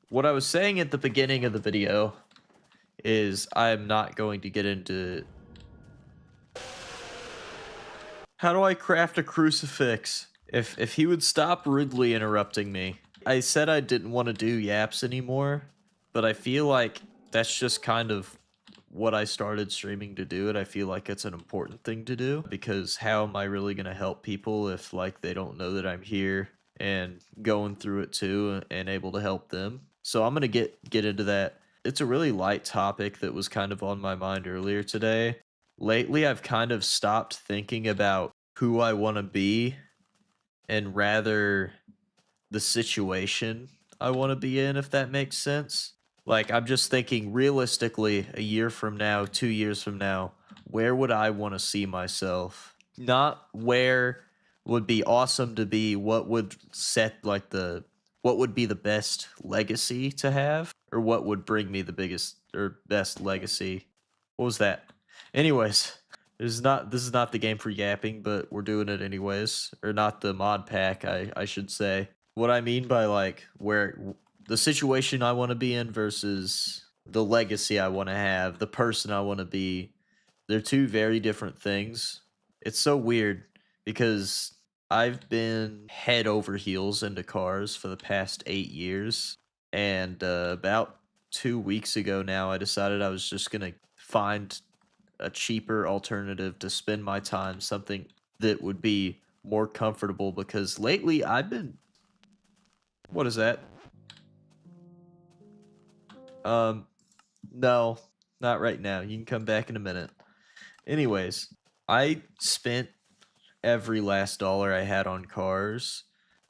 What I was saying at the beginning of the video is I'm not going to get into how do I craft a crucifix? If he would stop rudely interrupting me. I said I didn't want to do yaps anymore, but I feel like that's just kind of what I started streaming to do, and I feel like it's an important thing to do because how am I really going to help people if like they don't know that I'm here and going through it too and able to help them. So I'm going to get into that. It's a really light topic that was kind of on my mind earlier today. Lately I've kind of stopped thinking about who I want to be and rather the situation I want to be in, if that makes sense. Like, I'm just thinking realistically, a year from now, 2 years from now, where would I want to see myself? Not where would be awesome to be, what would set like what would be the best legacy to have, or what would bring me the biggest or best legacy. What was that? Anyways, this is not the game for yapping, but we're doing it anyways. Or not the mod pack, I should say. What I mean by like where the situation I want to be in versus the legacy I want to have, the person I want to be, they're two very different things. It's so weird because I've been head over heels into cars for the past 8 years. And about 2 weeks ago now, I decided I was just going to find a cheaper alternative to spend my time, something that would be more comfortable because lately I've been. What is that? Um, no, not right now. You can come back in a minute. Anyways, I spent every last dollar I had on cars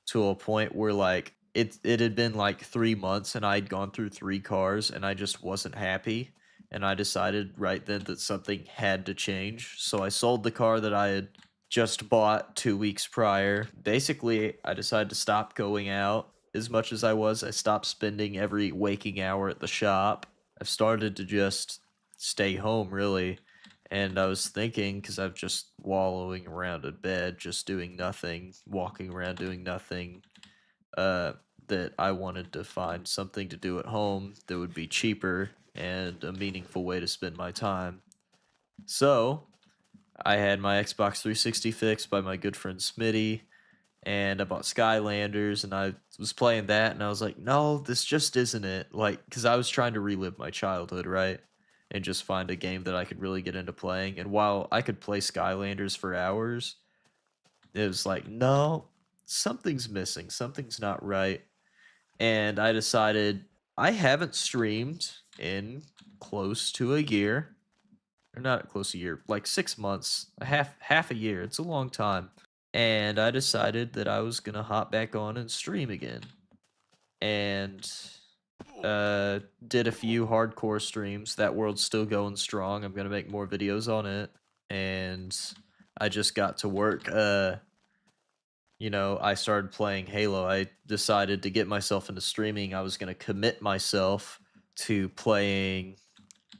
to a point where like it had been like 3 months and I'd gone through 3 cars and I just wasn't happy. And I decided right then that something had to change. So I sold the car that I had just bought 2 weeks prior. Basically, I decided to stop going out as much as I was. I stopped spending every waking hour at the shop. I've started to just stay home, really. And I was thinking, because I'm just wallowing around in bed, just doing nothing, walking around doing nothing, uh, that I wanted to find something to do at home that would be cheaper and a meaningful way to spend my time. So I had my Xbox 360 fixed by my good friend Smitty, and I bought Skylanders, and I was playing that, and I was like, no, this just isn't it. Like, because I was trying to relive my childhood, right? And just find a game that I could really get into playing. And while I could play Skylanders for hours, it was like, no, something's missing, something's not right. And I decided I haven't streamed in close to a year, or not close to a year, like 6 months, a half a year. It's a long time. And I decided that I was gonna hop back on and stream again. And did a few hardcore streams. That world's still going strong. I'm gonna make more videos on it. And I just got to work. I started playing Halo. I decided to get myself into streaming. I was gonna commit myself to playing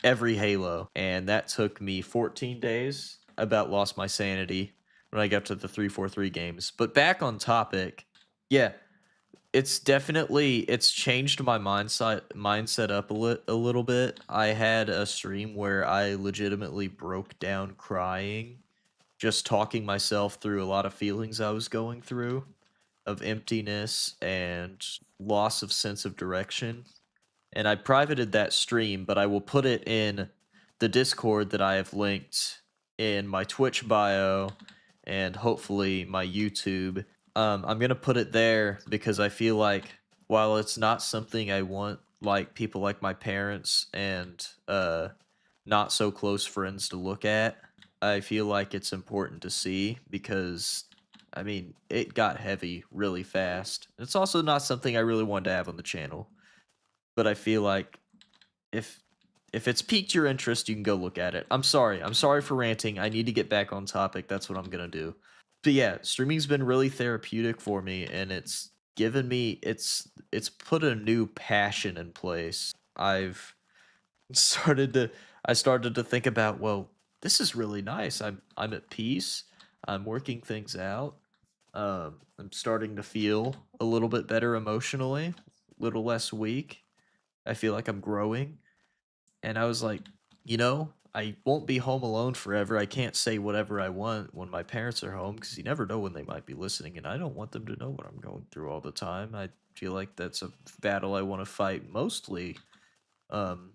every Halo, and that took me 14 days. I about lost my sanity when I got to the 343 games. But back on topic, yeah, it's changed my mindset up a little bit. I had a stream where I legitimately broke down crying, just talking myself through a lot of feelings I was going through of emptiness and loss of sense of direction. And I privated that stream, but I will put it in the Discord that I have linked in my Twitch bio and hopefully my YouTube. I'm gonna put it there because I feel like while it's not something I want like people like my parents and not so close friends to look at, I feel like it's important to see because I mean it got heavy really fast. It's also not something I really wanted to have on the channel, but I feel like if if it's piqued your interest, you can go look at it. I'm sorry. I'm sorry for ranting. I need to get back on topic. That's what I'm gonna do. But yeah, streaming's been really therapeutic for me, and it's given me it's put a new passion in place. Started to I started to think about, well, this is really nice. I'm at peace. I'm working things out. I'm starting to feel a little bit better emotionally, a little less weak. I feel like I'm growing. And I was like, I won't be home alone forever. I can't say whatever I want when my parents are home because you never know when they might be listening. And I don't want them to know what I'm going through all the time. I feel like that's a battle I want to fight mostly um,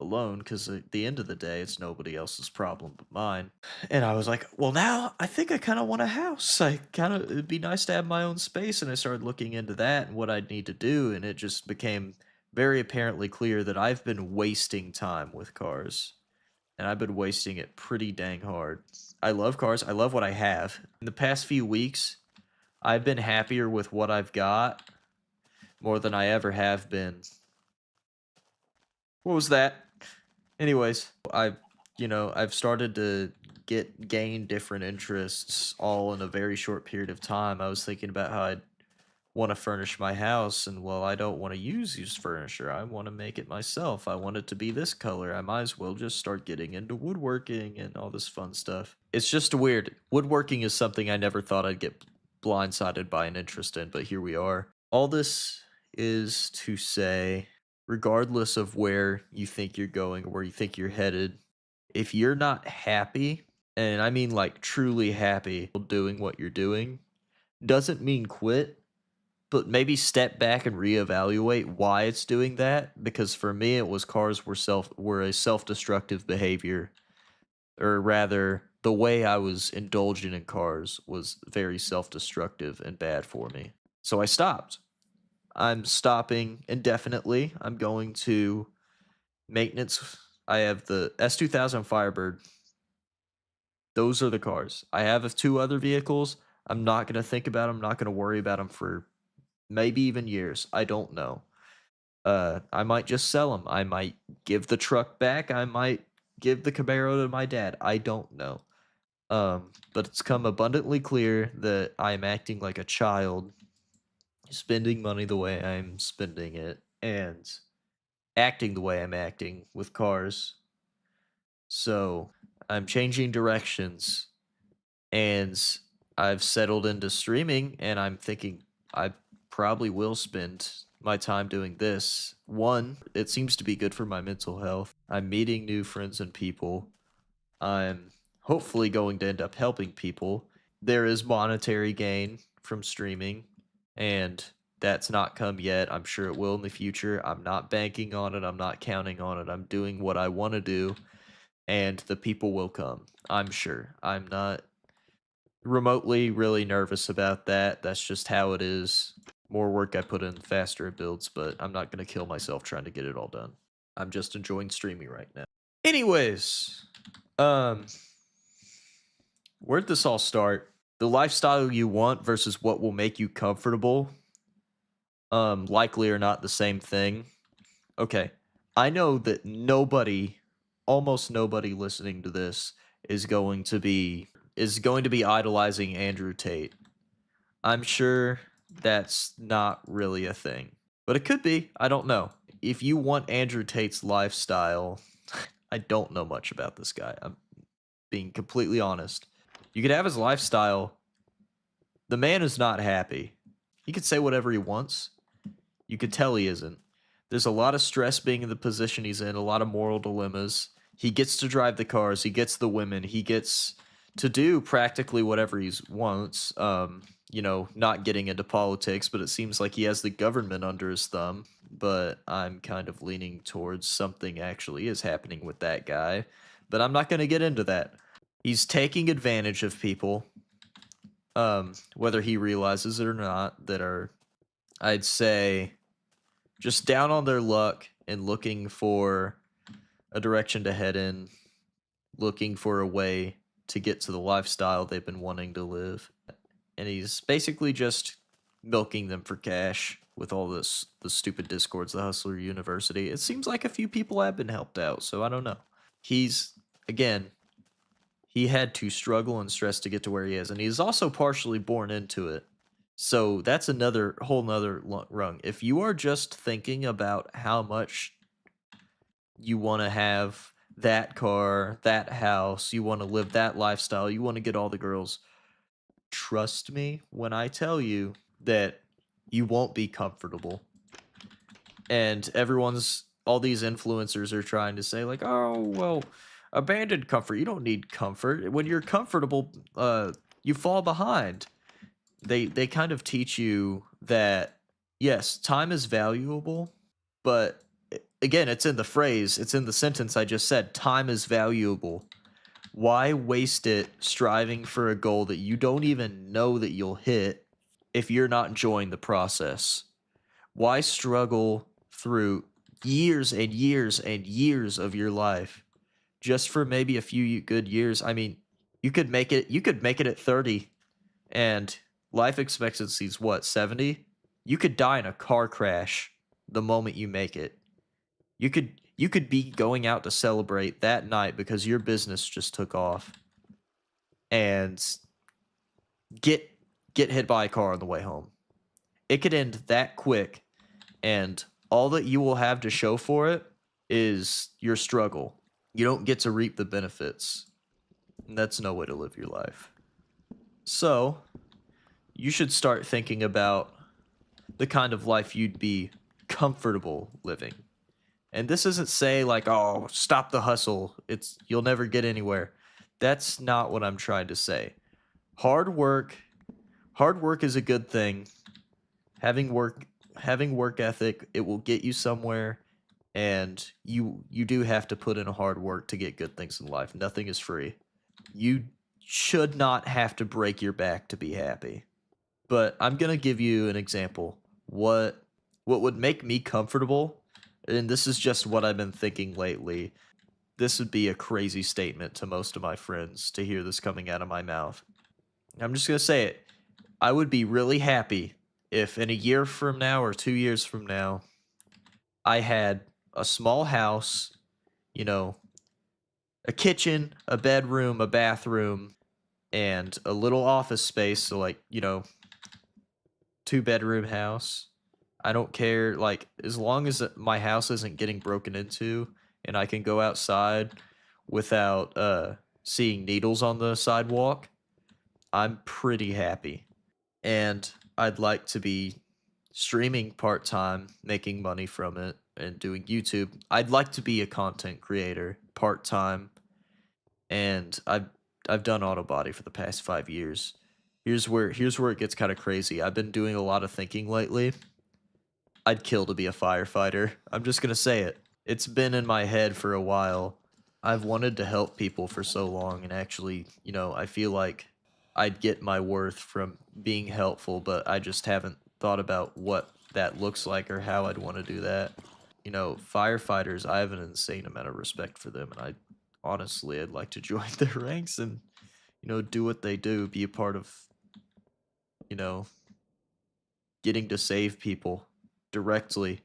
alone because at the end of the day, it's nobody else's problem but mine. And I was like, well, now I think I kind of want a house. It'd be nice to have my own space. And I started looking into that and what I'd need to do. And it just became very apparently clear that I've been wasting time with cars. And I've been wasting it pretty dang hard. I love cars. I love what I have. In the past few weeks, I've been happier with what I've got more than I ever have been. What was that? Anyways, I've started to gain different interests all in a very short period of time. I was thinking about how I'd want to furnish my house, and well, I don't want to use used furniture. I want to make it myself. I want it to be this color. I might as well just start getting into woodworking and all this fun stuff. It's just weird. Woodworking is something I never thought I'd get blindsided by an interest in, but here we are. All this is to say, regardless of where you think you're going or where you think you're headed, if you're not happy, and I mean like truly happy doing what you're doing, doesn't mean quit, but maybe step back and reevaluate why it's doing that. Because for me, it was cars were a self-destructive behavior, or rather, the way I was indulging in cars was very self-destructive and bad for me. So I stopped. I'm stopping indefinitely. I'm going to maintenance. I have the S2000 Firebird. Those are the cars. I have two other vehicles. I'm not going to think about them. I'm not going to worry about them for maybe even years. I don't know. I might just sell them. I might give the truck back. I might give the Camaro to my dad. I don't know. But it's come abundantly clear that I'm acting like a child, spending money the way I'm spending it, and acting the way I'm acting with cars. So I'm changing directions, and I've settled into streaming, and I'm thinking I probably will spend my time doing this. One, it seems to be good for my mental health. I'm meeting new friends and people. I'm hopefully going to end up helping people. There is monetary gain from streaming, and that's not come yet. I'm sure it will in the future. I'm not banking on it. I'm not counting on it. I'm doing what I want to do, and the people will come. I'm sure. I'm not remotely really nervous about that. That's just how it is. More work I put in, the faster it builds, but I'm not going to kill myself trying to get it all done. I'm just enjoying streaming right now. Anyways, um, where'd this all start? The lifestyle you want versus what will make you comfortable, likely or not the same thing. Okay, I know that almost nobody listening to this is going to be idolizing Andrew Tate. I'm sure that's not really a thing, but it could be. I don't know. If you want Andrew Tate's lifestyle, I don't know much about this guy. I'm being completely honest. You could have his lifestyle. The man is not happy. He could say whatever he wants. You could tell he isn't. There's a lot of stress being in the position he's in, a lot of moral dilemmas. He gets to drive the cars, he gets the women, he gets to do practically whatever he wants. Not getting into politics, but it seems like he has the government under his thumb. But I'm kind of leaning towards something actually is happening with that guy. But I'm not going to get into that. He's taking advantage of people, whether he realizes it or not, that are, I'd say, just down on their luck and looking for a direction to head in, looking for a way to get to the lifestyle they've been wanting to live. And he's basically just milking them for cash with all the stupid discords, the Hustler University. It seems like a few people have been helped out, so I don't know. He's, again, he had to struggle and stress to get to where he is, and he's also partially born into it. So that's another whole nother rung. If you are just thinking about how much you want to have that car, that house, you want to live that lifestyle, you want to get all the girls, trust me when I tell you that you won't be comfortable. And all these influencers are trying to say like, "Oh, well, abandon comfort. You don't need comfort. When you're comfortable, you fall behind." They kind of teach you that yes, time is valuable, but again, it's in the phrase, it's in the sentence I just said, time is valuable. Why waste it striving for a goal that you don't even know that you'll hit if you're not enjoying the process? Why struggle through years and years and years of your life just for maybe a few good years? I mean, you could make it at 30 and life expectancy is what, 70? You could die in a car crash the moment you make it. You could be going out to celebrate that night because your business just took off and get get hit by a car on the way home. It could end that quick, and all that you will have to show for it is your struggle. You don't get to reap the benefits. And that's no way to live your life. So, you should start thinking about the kind of life you'd be comfortable living. And this isn't say like, "Oh, stop the hustle. It's you'll never get anywhere." That's not what I'm trying to say. Hard work, hard work is a good thing. Having work having work ethic, it will get you somewhere, and you do have to put in hard work to get good things in life. Nothing is free. You should not have to break your back to be happy. But I'm gonna give you an example. What would make me comfortable, and this is just what I've been thinking lately. This would be a crazy statement to most of my friends to hear this coming out of my mouth. I'm just gonna say it. I would be really happy if in a year from now or 2 years from now, I had a small house, you know, a kitchen, a bedroom, a bathroom, and a little office space. So, like, 2 bedroom house. I don't care, like, as long as my house isn't getting broken into and I can go outside without seeing needles on the sidewalk, I'm pretty happy. And I'd like to be streaming part time, making money from it, and doing YouTube. I'd like to be a content creator part time, and I've done auto body for the past 5 years. Here's where it gets kind of crazy. I've been doing a lot of thinking lately. I'd kill to be a firefighter. I'm just gonna say it. It's been in my head for a while. I've wanted to help people for so long, and actually, I feel like I'd get my worth from being helpful, but I just haven't thought about what that looks like or how I'd want to do that. Firefighters, I have an insane amount of respect for them, and I'd like to join their ranks and, do what they do, be a part of, you know, getting to save people directly.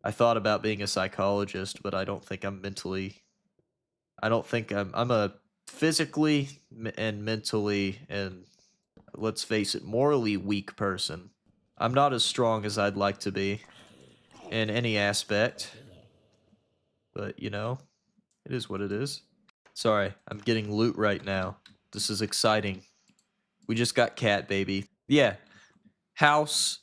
I thought about being a psychologist, but I don't think I'm a physically and mentally and, let's face it, morally weak person. I'm not as strong as I'd like to be in any aspect, but it is what it is. Sorry, I'm getting loot right now. This is exciting. We just got cat baby. Yeah, house,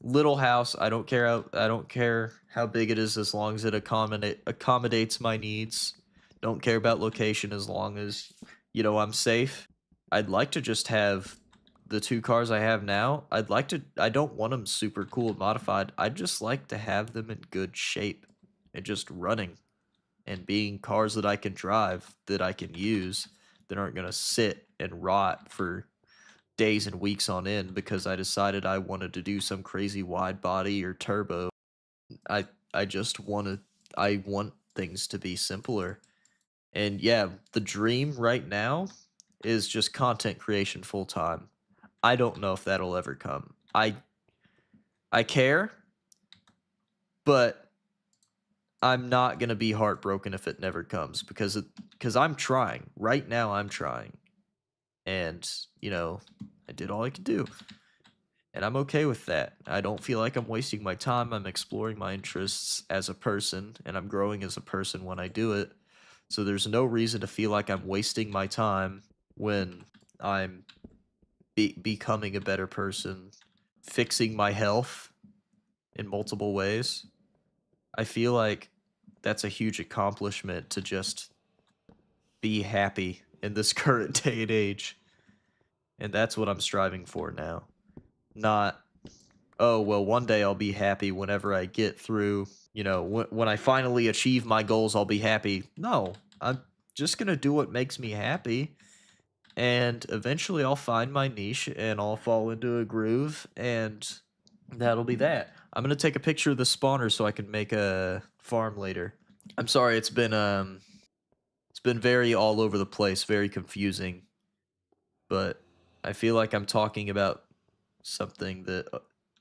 little house. I don't care how big it is as long as it accommodates my needs. Don't care about location as long as I'm safe. I'd like to just have the 2 cars I have now. I don't want them super cool and modified. I'd just like to have them in good shape and just running and being cars that I can drive, that I can use, that aren't going to sit and rot for days and weeks on end because I decided I wanted to do some crazy wide body or turbo. I I just I want things to be simpler. And yeah, the dream right now is just content creation full time. I don't know if that'll ever come. I care, but I'm not going to be heartbroken if it never comes because I'm trying. Right now I'm trying. And, I did all I could do. And I'm okay with that. I don't feel like I'm wasting my time. I'm exploring my interests as a person, and I'm growing as a person when I do it. So there's no reason to feel like I'm wasting my time when I'm becoming a better person, fixing my health in multiple ways. I feel like that's a huge accomplishment to just be happy in this current day and age. And that's what I'm striving for now. Not, oh, well, one day I'll be happy whenever I get through, when I finally achieve my goals, I'll be happy. No, I'm just going to do what makes me happy. And eventually I'll find my niche and I'll fall into a groove, and that'll be that. I'm going to take a picture of the spawner so I can make a farm later. I'm sorry, it's been very all over the place, very confusing, but I feel like I'm talking about something that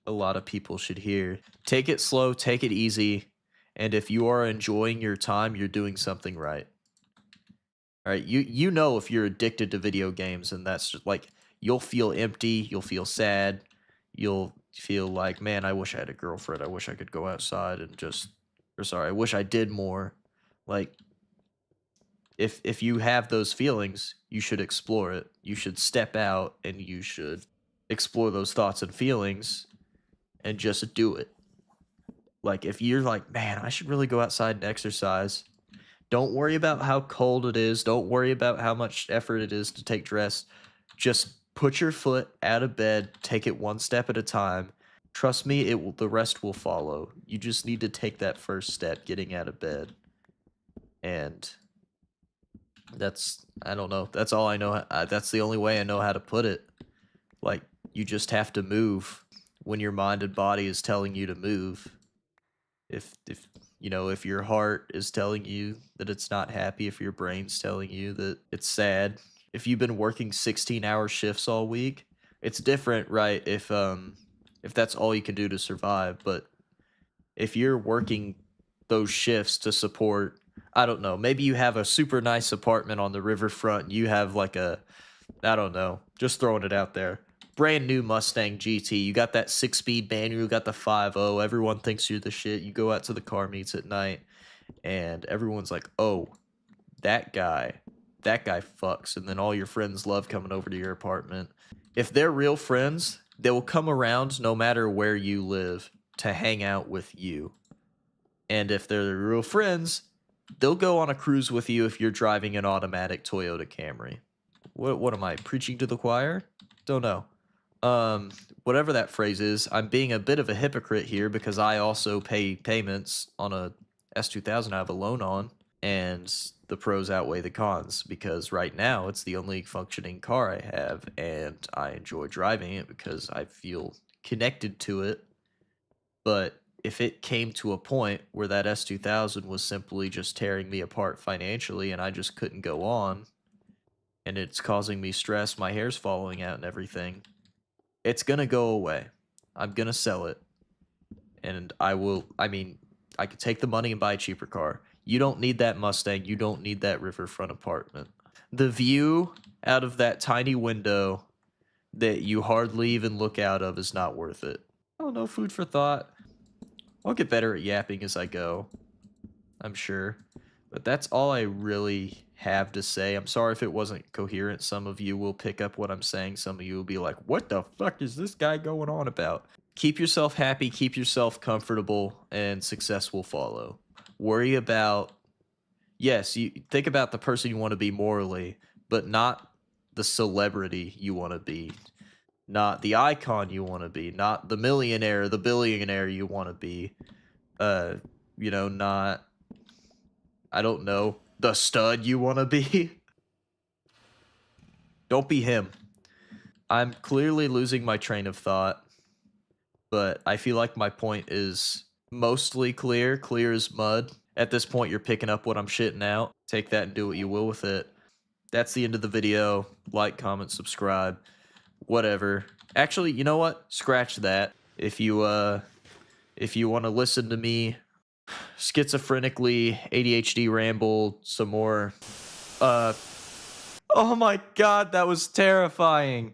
a lot of people should hear. Take it slow, take it easy, and if you are enjoying your time, you're doing something right. All right, you know if you're addicted to video games, and that's just like you'll feel empty, you'll feel sad, you'll feel like, man, I wish I had a girlfriend. I wish I could go outside and just, or sorry, I wish I did more. Like if you have those feelings, you should explore it. You should step out and you should explore those thoughts and feelings and just do it. Like if you're like, man, I should really go outside and exercise. Don't worry about how cold it is. Don't worry about how much effort it is to take dress. Just put your foot out of bed, take it one step at a time. Trust me, the rest will follow. You just need to take that first step, getting out of bed. And I don't know. That's all I know. That's the only way I know how to put it. Like, you just have to move when your mind and body is telling you to move. If your heart is telling you that it's not happy, if your brain's telling you that it's sad, if you've been working 16-hour shifts all week, it's different, right? If that's all you can do to survive, but if you're working those shifts to support, I don't know, maybe you have a super nice apartment on the riverfront, and you have like I don't know, just throwing it out there, brand new Mustang GT. You got that 6-speed manual, you got the 5.0. Everyone thinks you're the shit. You go out to the car meets at night, and everyone's like, "Oh, that guy fucks." And then all your friends love coming over to your apartment. If they're real friends, they will come around no matter where you live to hang out with you. And if they're real friends, they'll go on a cruise with you if you're driving an automatic Toyota Camry. What am I preaching to the choir? Don't know. Whatever that phrase is, I'm being a bit of a hypocrite here because I also pay payments on a S2000 I have a loan on, and the pros outweigh the cons because right now it's the only functioning car I have, and I enjoy driving it because I feel connected to it. But if it came to a point where that S2000 was simply just tearing me apart financially and I just couldn't go on, and it's causing me stress, my hair's falling out and everything, it's gonna go away. I'm gonna sell it. And I could take the money and buy a cheaper car. You don't need that Mustang. You don't need that riverfront apartment. The view out of that tiny window that you hardly even look out of is not worth it. Oh, no, food for thought. I'll get better at yapping as I go, I'm sure. But that's all I really have to say. I'm sorry if it wasn't coherent. Some of you will pick up what I'm saying. Some of you will be like, what the fuck is this guy going on about? Keep yourself happy, keep yourself comfortable, and success will follow. Worry about, yes, you think about the person you want to be morally, but not the celebrity you want to be, not the icon you want to be, not the millionaire, the billionaire you want to be, not, I don't know, the stud you want to be. Don't be him. I'm clearly losing my train of thought, but I feel like my point is mostly clear as mud. At this point, you're picking up what I'm shitting out. Take that and do what you will with it. That's the end of the video. Like, comment, subscribe, whatever. Actually, you know what? Scratch that. If you want to listen to me schizophrenically ADHD ramble some more, oh my god, that was terrifying.